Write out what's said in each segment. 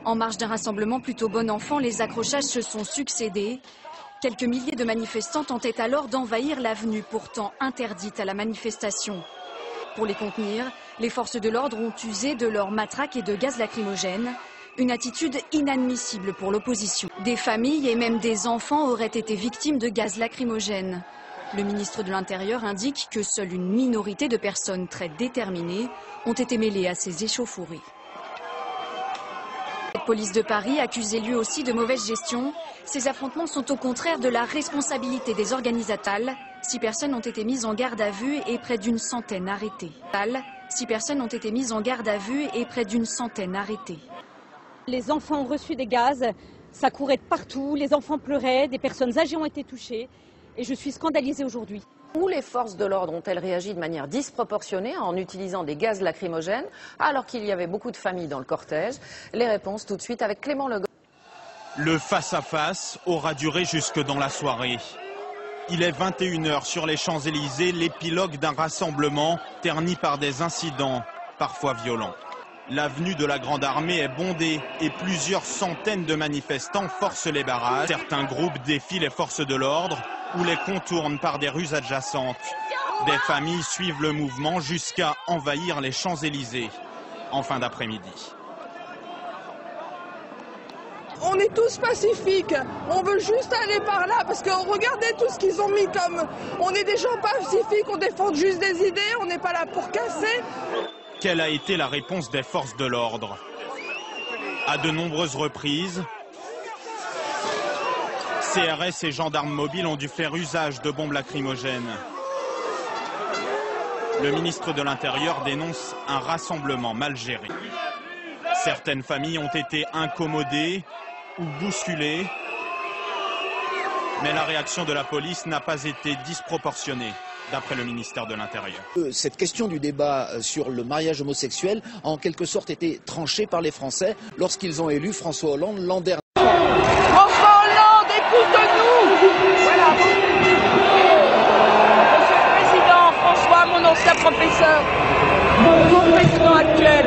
En marge d'un rassemblement plutôt bon enfant, les accrochages se sont succédés. Quelques milliers de manifestants tentaient alors d'envahir l'avenue, pourtant interdite à la manifestation. Pour les contenir, les forces de l'ordre ont usé de leurs matraques et de gaz lacrymogènes. Une attitude inadmissible pour l'opposition. Des familles et même des enfants auraient été victimes de gaz lacrymogène. Le ministre de l'Intérieur indique que seule une minorité de personnes très déterminées ont été mêlées à ces échauffourées. La police de Paris, accusée lui aussi de mauvaise gestion, ces affrontements sont au contraire de la responsabilité des organisateurs. 6 personnes ont été mises en garde à vue et près d'une centaine arrêtées. 6 personnes ont été mises en garde à vue et près d'une centaine arrêtées. Les enfants ont reçu des gaz, ça courait de partout, les enfants pleuraient, des personnes âgées ont été touchées et je suis scandalisée aujourd'hui. Où les forces de l'ordre ont-elles réagi de manière disproportionnée en utilisant des gaz lacrymogènes alors qu'il y avait beaucoup de familles dans le cortège? Les réponses tout de suite avec Clément Legoff. Le face-à-face aura duré jusque dans la soirée. Il est 21h sur les Champs-Élysées, l'épilogue d'un rassemblement terni par des incidents parfois violents. L'avenue de la Grande Armée est bondée et plusieurs centaines de manifestants forcent les barrages. Certains groupes défient les forces de l'ordre ou les contournent par des rues adjacentes. Des familles suivent le mouvement jusqu'à envahir les Champs-Élysées en fin d'après-midi. On est tous pacifiques, on veut juste aller par là parce que regardez tout ce qu'ils ont mis comme... On est des gens pacifiques, on défend juste des idées, on n'est pas là pour casser. Quelle a été la réponse des forces de l'ordre? À de nombreuses reprises, CRS et gendarmes mobiles ont dû faire usage de bombes lacrymogènes. Le ministre de l'Intérieur dénonce un rassemblement mal géré. Certaines familles ont été incommodées ou bousculées, mais la réaction de la police n'a pas été disproportionnée, d'après le ministère de l'Intérieur. Cette question du débat sur le mariage homosexuel a en quelque sorte été tranchée par les Français lorsqu'ils ont élu François Hollande l'an dernier. François Hollande, écoute-nous! Voilà. Monsieur le Président, François, mon ancien professeur, mon président actuel.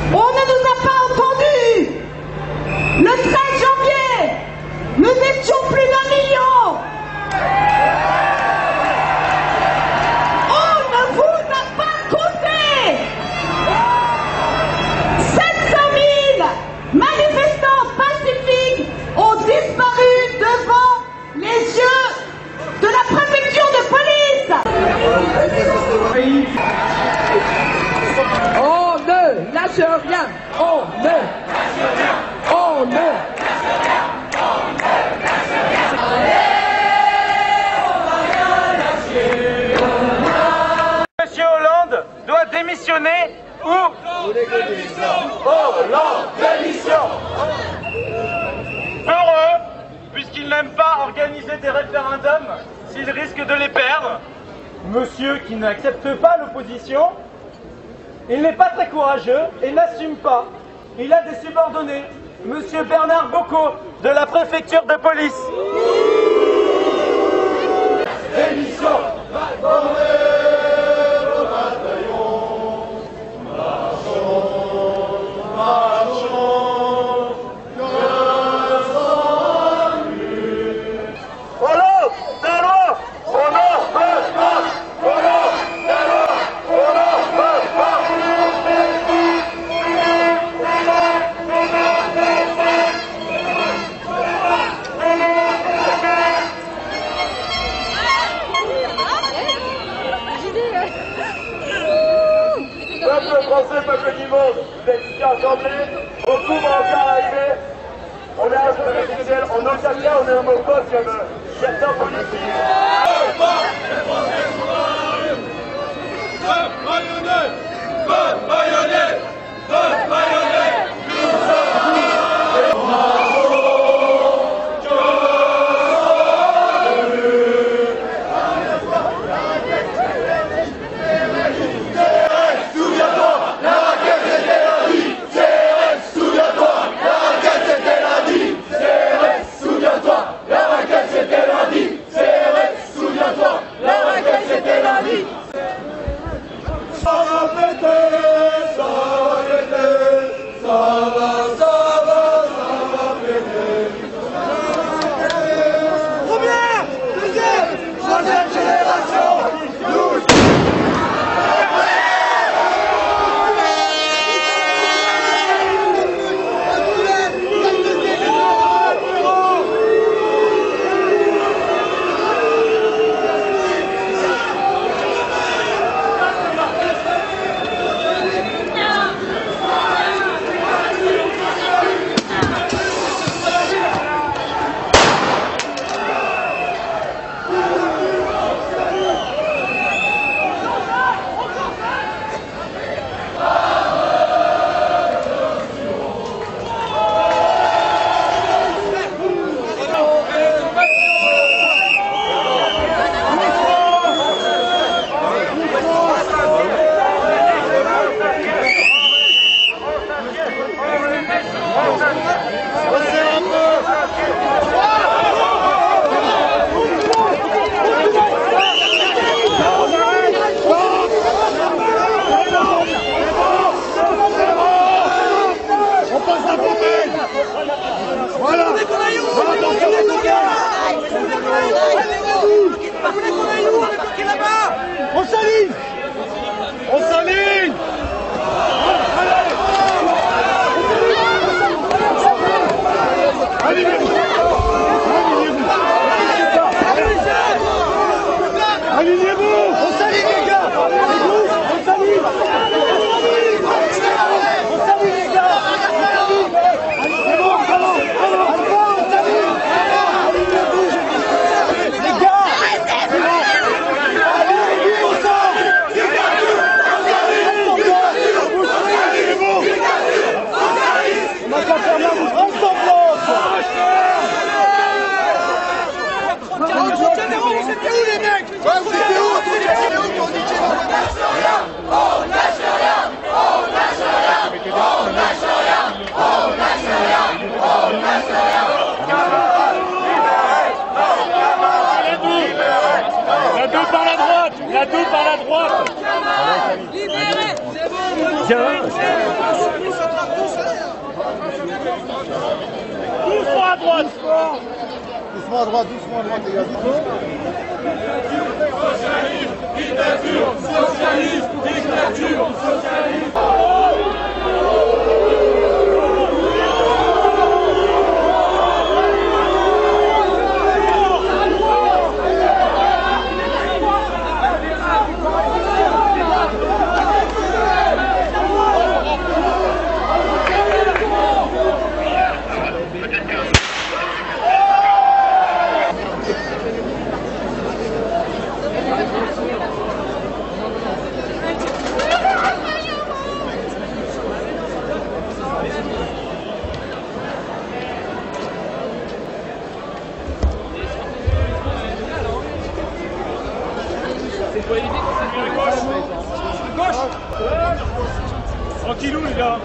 On ne nous a pas entendus. Le 13 janvier, nous étions plus d'1 million. On ne vous a pas compté. 700 000 manifestants pacifiques ont disparu devant les yeux de la préfecture de police. On ne lâche rien. On ne lâche rien. On ne lâche rien. Monsieur Hollande doit démissionner ou... Hollande, démission! Heureux, puisqu'il n'aime pas organiser des référendums s'il risque de les perdre. Monsieur qui n'accepte pas l'opposition, il n'est pas très courageux et n'assume pas. Il a des subordonnés. Monsieur Bernard Bocco de la préfecture de police. Démission! Peuple français, peuple du monde, vous êtes ici assemblés, beaucoup vont encore arriver. On est un peu référentiel, en aucun cas on est homophobe comme certains politiques. Souviens-toi, la raquette c'était la vie. droite. Doucement à droite, les gars. Dictature, socialiste, dictature, socialiste. Gauche. Tranquillou les gars.